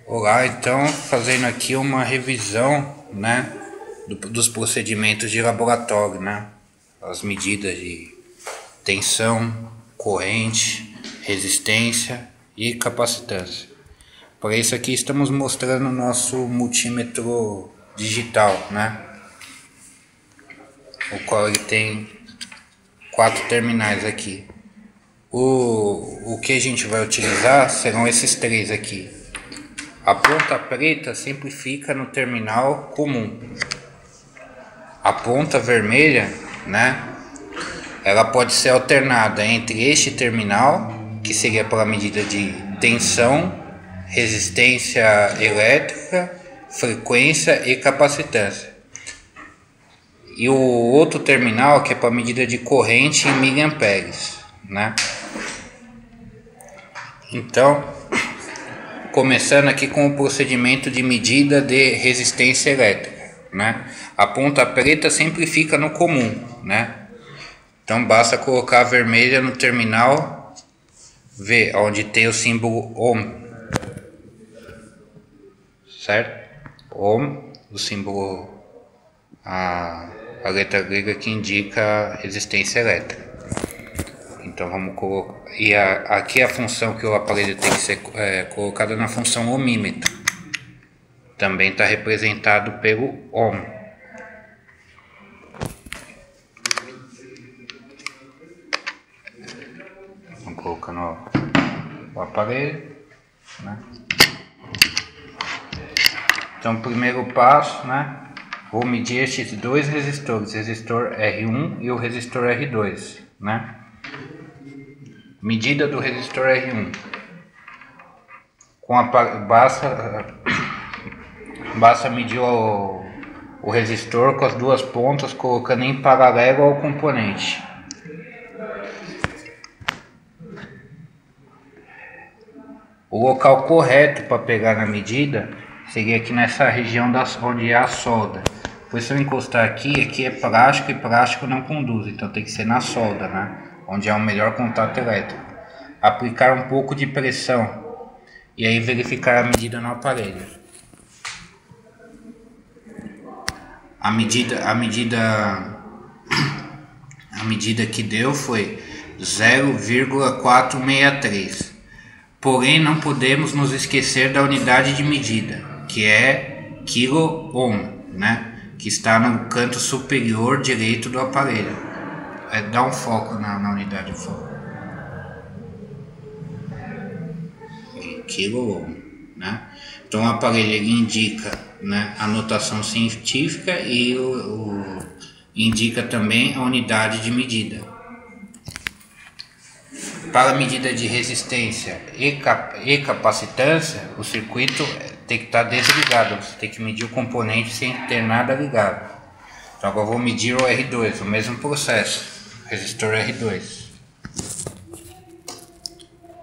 Olá, então fazendo aqui uma revisão, né, dos procedimentos de laboratório, né, as medidas de tensão, corrente, resistência e capacitância. Para isso aqui estamos mostrando o nosso multímetro digital, né, o qual ele tem 4 terminais aqui. O que a gente vai utilizar serão esses 3 aqui. A ponta preta sempre fica no terminal comum. A ponta vermelha, né, ela pode ser alternada entre este terminal, que seria para a medida de tensão, resistência elétrica, frequência e capacitância. E o outro terminal, que é para a medida de corrente em miliamperes, né? Então, começando aqui com o procedimento de medida de resistência elétrica, né? A ponta preta sempre fica no comum, né? Então basta colocar a vermelha no terminal V, onde tem o símbolo ohm, certo? Ohm, o símbolo, a letra grega que indica resistência elétrica. Então vamos colocar, e aqui a função que o aparelho tem que ser colocada na função ohmímetro. Também está representado pelo ohm. Vamos colocando o aparelho, né? Então primeiro passo, né? Vou medir estes dois resistores, o resistor R1 e o resistor R2, né? Medida do resistor R1. Basta medir o resistor com as duas pontas, colocando em paralelo ao componente. O local correto para pegar na medida seria aqui nessa região onde é a solda. Pois se eu encostar aqui é plástico e plástico não conduz, então tem que ser na solda, né? Onde há um melhor contato elétrico. Aplicar um pouco de pressão e aí verificar a medida no aparelho. A medida que deu foi 0,463. Porém, não podemos nos esquecer da unidade de medida, que é kilo-ohm, né? Que está no canto superior direito do aparelho. Dá um foco na unidade de foco. Kilo-ohm, né? Então o aparelho ele indica, né, a notação científica e indica também a unidade de medida. Para a medida de resistência e capacitância, o circuito tem que estar desligado. Você tem que medir o componente sem ter nada ligado. Então agora eu vou medir o R2, o mesmo processo. Resistor R2.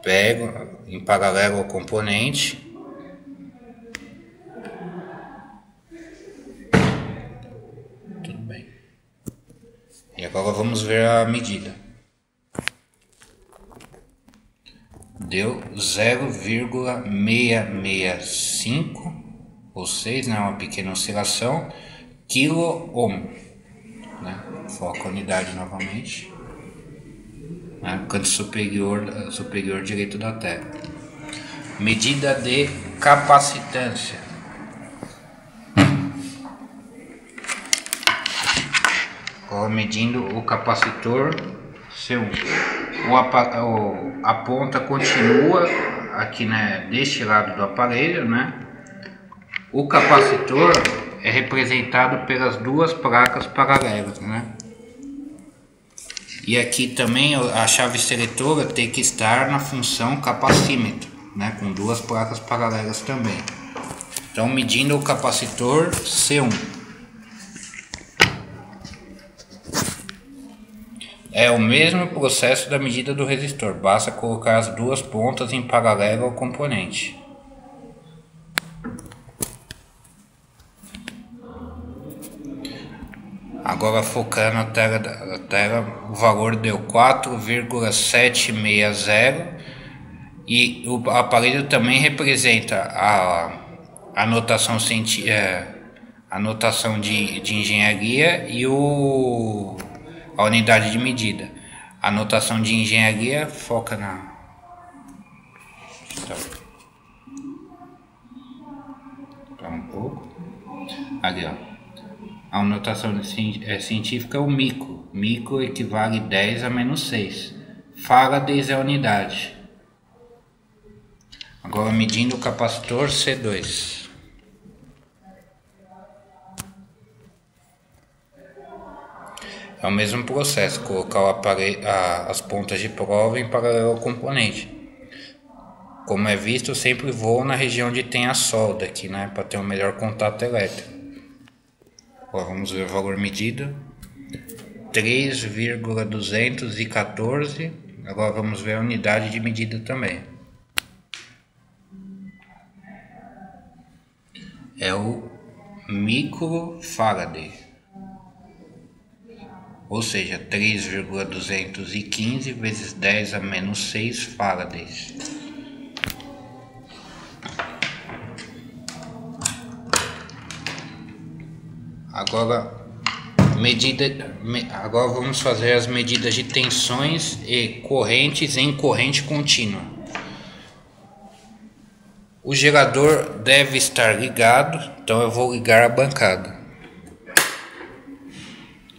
Pego em paralelo ao componente. Tudo bem. E agora vamos ver a medida. Deu 0,665, ou 6, né, uma pequena oscilação, kilo-ohm, né? Foco a unidade novamente, né, no canto superior direito da tela. Medida de capacitância. Agora medindo o capacitor C1. A ponta continua aqui, né, deste lado do aparelho, né? O capacitor é representado pelas duas placas paralelas, né? E aqui também a chave seletora tem que estar na função capacímetro, né? Com duas placas paralelas também. Então medindo o capacitor C1. É o mesmo processo da medida do resistor, basta colocar as duas pontas em paralelo ao componente. Agora focando a tela, o valor deu 4,760 E o aparelho também representa a notação a notação de engenharia e a unidade de medida. A notação de engenharia foca na... um pouco. Ali, ó. A notação científica é o micro. Micro equivale 10 a menos 6. Faradays é a unidade. Agora medindo o capacitor C2. É o mesmo processo, colocar o aparelho, as pontas de prova em paralelo ao componente. Como é visto, eu sempre vou na região onde tem a solda aqui, né, para ter um melhor contato elétrico. Agora vamos ver o valor medido. 3,214. Agora vamos ver a unidade de medida também. É o microfaraday. Ou seja, 3,215 vezes 10 a menos 6 faradays. Agora vamos fazer as medidas de tensões e correntes em corrente contínua. O gerador deve estar ligado, então eu vou ligar a bancada.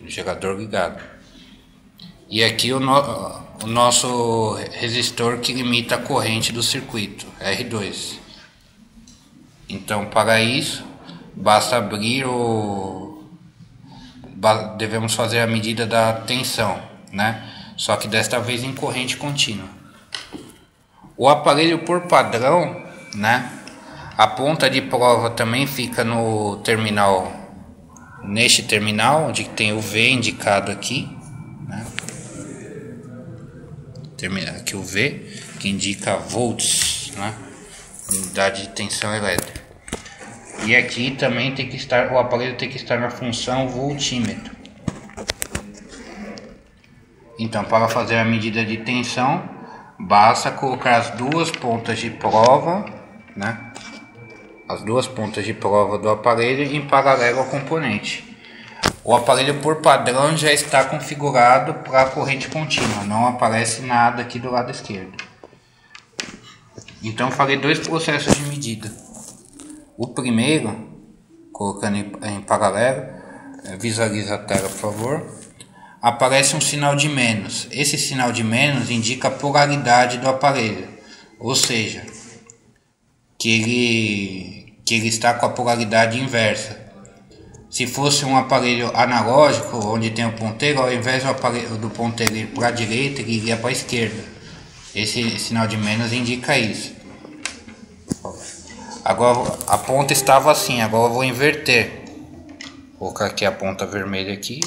Gerador ligado. E aqui o nosso resistor que limita a corrente do circuito, R2. Então, para isso, basta abrir devemos fazer a medida da tensão, né? Só que desta vez em corrente contínua. O aparelho, por padrão, né? A ponta de prova também fica no terminal. Neste terminal, onde tem o V indicado aqui, né? Aqui o V, que indica volts, né? Unidade de tensão elétrica. E aqui também tem que estar, o aparelho tem que estar na função voltímetro. Então, para fazer a medida de tensão, basta colocar as duas pontas de prova, né? As duas pontas de prova do aparelho em paralelo ao componente. O aparelho, por padrão, já está configurado para a corrente contínua, não aparece nada aqui do lado esquerdo. Então farei dois processos de medida. O primeiro, colocando em paralelo, visualiza a tela, por favor. Aparece um sinal de menos. Esse sinal de menos indica a polaridade do aparelho, ou seja, que ele está com a polaridade inversa. Se fosse um aparelho analógico, onde tem o ponteiro, ao invés do ponteiro ir para a direita, ele iria para a esquerda. Esse sinal de menos indica isso. Agora a ponta estava assim, agora eu vou inverter. Vou colocar aqui a ponta vermelha aqui,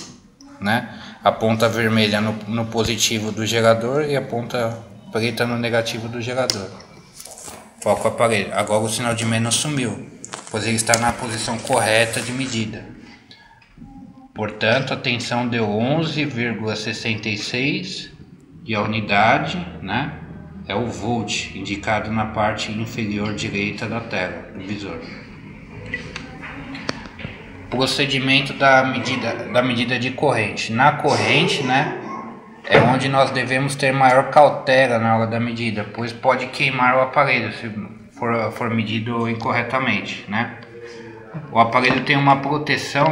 né? A ponta vermelha no positivo do gerador e a ponta preta no negativo do gerador. Foca o aparelho. Agora o sinal de menos sumiu, pois ele está na posição correta de medida. Portanto, a tensão deu 11,66 e a unidade, né, é o volt, indicado na parte inferior direita da tela do visor. Procedimento da medida de corrente. Na corrente, né, é onde nós devemos ter maior cautela na hora da medida, pois pode queimar o aparelho se for medido incorretamente, né? O aparelho tem uma proteção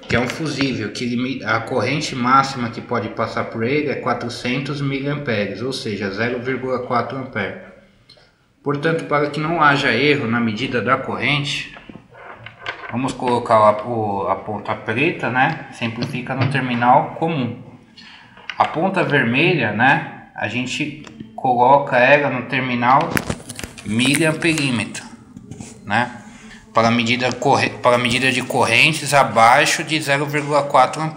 que é um fusível, que a corrente máxima que pode passar por ele é 400 mA, ou seja, 0,4 A. Portanto, para que não haja erro na medida da corrente, vamos colocar a ponta preta, né? Sempre fica no terminal comum. A ponta vermelha, né? A gente coloca ela no terminal miliamperímetro, né? Para a medida de correntes abaixo de 0,4 A.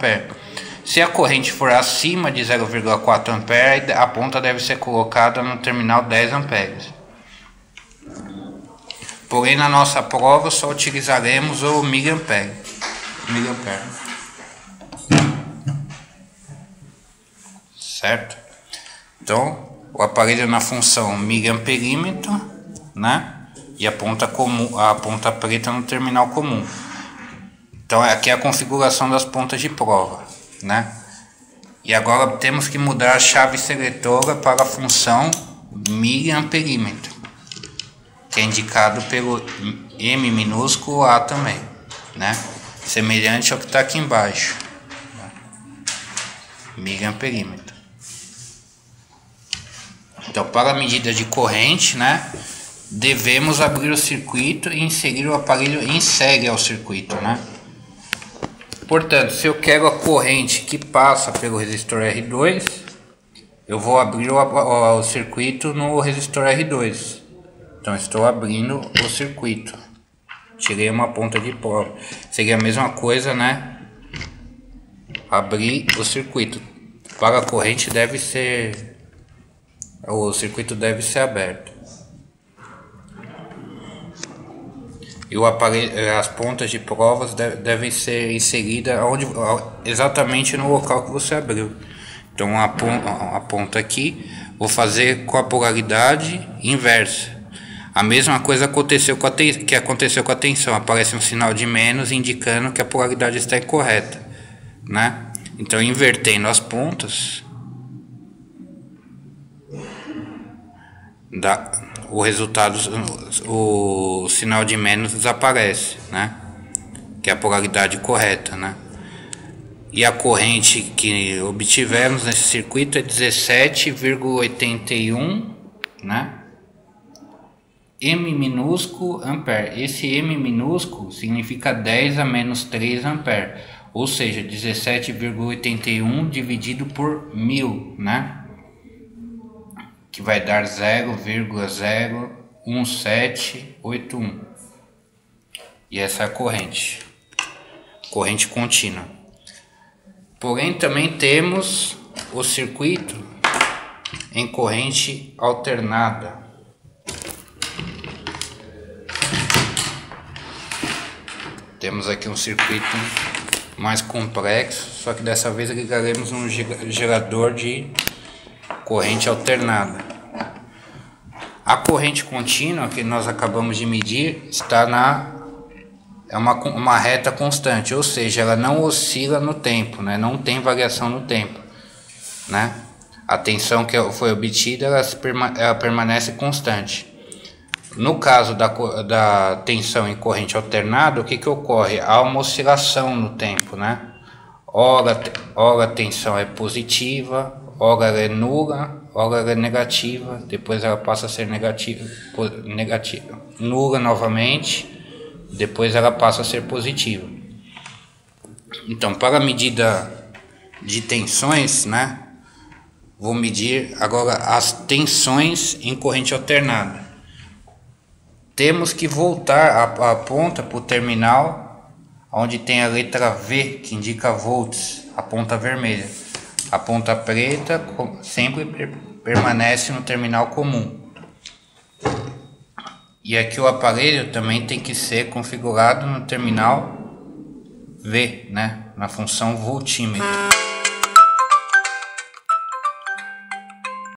Se a corrente for acima de 0,4 A, a ponta deve ser colocada no terminal 10 A. Porém, na nossa prova só utilizaremos o miliampere. Certo? Então, o aparelho na função miliamperímetro, né? E a ponta comum, a ponta preta no terminal comum. Então aqui é a configuração das pontas de prova, né? E agora temos que mudar a chave seletora para a função miliamperímetro, que é indicado pelo M minúsculo A também, né? Semelhante ao que está aqui embaixo, miliamperímetro. Então, para a medida de corrente, né, devemos abrir o circuito e inserir o aparelho em série ao circuito, né? Portanto, se eu quero a corrente que passa pelo resistor R2, eu vou abrir o circuito no resistor R2. Então, estou abrindo o circuito. Tirei uma ponta de prova. Seria a mesma coisa, né? Abrir o circuito. Para a corrente deve ser... o circuito deve ser aberto. E o aparelho, as pontas de provas devem ser inseridas exatamente no local que você abriu. Então a ponta aqui, vou fazer com a polaridade inversa. A mesma coisa aconteceu com a tensão. Aparece um sinal de menos indicando que a polaridade está incorreta, né? Então, invertendo as pontas, o resultado, o sinal de menos desaparece, né? Que é a polaridade correta, né? E a corrente que obtivemos nesse circuito é 17,81, né? M minúsculo ampere. Esse M minúsculo significa 10 a menos 3 ampere, ou seja, 17,81 dividido por 1000, né? Que vai dar 0,01781. E essa é a corrente contínua. Porém, também temos o circuito em corrente alternada. Temos aqui um circuito mais complexo, só que dessa vez ligaremos um gerador de corrente alternada. A corrente contínua que nós acabamos de medir está é uma reta constante, ou seja, ela não oscila no tempo, né? Não tem variação no tempo, né? A tensão que foi obtida ela permanece constante. No caso da tensão em corrente alternada, o que ocorre? Há uma oscilação no tempo, né? Ora a tensão é positiva, ora ela é nula, ora ela é negativa, depois ela passa a ser negativa, nula novamente, depois ela passa a ser positiva. Então, para a medida de tensões, né, vou medir agora as tensões em corrente alternada. Temos que voltar a ponta para o terminal, onde tem a letra V, que indica volts, a ponta vermelha. A ponta preta sempre permanece no terminal comum. E aqui o aparelho também tem que ser configurado no terminal V, né? Na função voltímetro.